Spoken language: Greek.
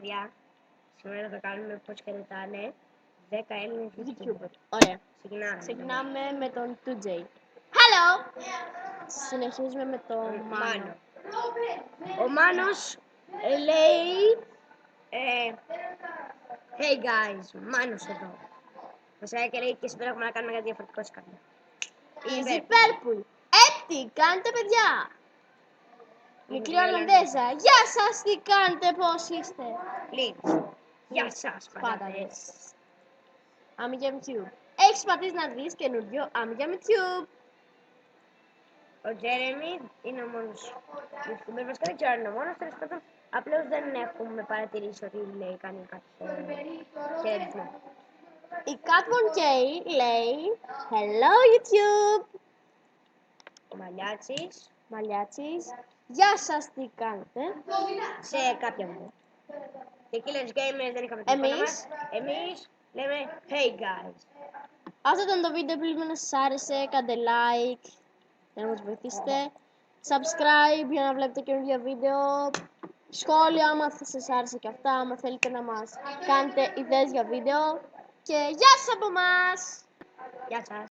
παιδιά, σήμερα θα κάνουμε πώς χαιρετάνε 10 Έλληνες YouTuber. Ωραία. Ξεκινάμε με τον 2J. Hello! Συνεχίζουμε με τον Μάνο. Ο Μάνος λέει Hey guys, Μάνος εδώ. Βασικά και λέει και σήμερα έχουμε να κάνουμε κάτι διαφορετικό σε κάνουμε. Easy Purple. Τι κάνετε, παιδιά? Μικρή Ολλανδέζα. Γεια σας, τι κάνετε, πώς είστε? Please. Γεια σας, πατάτες. Amiga YouTube. Έχεις πατήσει να δεις καινούριο Amiga YouTube. Ο Τζέρεμι είναι ο μόνος YouTuber. Βασικά δεν ξέρω αν είναι ο μόνος, τέλος πάντων. Απλώς δεν έχουμε παρατηρήσει ότι λέει κάνει κάποιο χαιρετισμό. Η Catbon K λέει Hello YouTube. Ο Μαλιάτσης. Γεια σας, τι κάνετε? Σε κάποια βίντεο. Και Killers Gamers δεν είχαμε την εικόνα μας. Εμείς λέμε Hey guys. Αυτό ήταν το βίντεο, ελπίζουμε να σας άρεσε. Κάντε like για να μας βοηθήσετε. Subscribe για να βλέπετε καινούργια βίντεο. Σχόλια άμα σας άρεσε και αυτά. Άμα θέλετε να μας κάνετε ιδέες για βίντεο. Και γεια σας από εμάς! Γεια σας.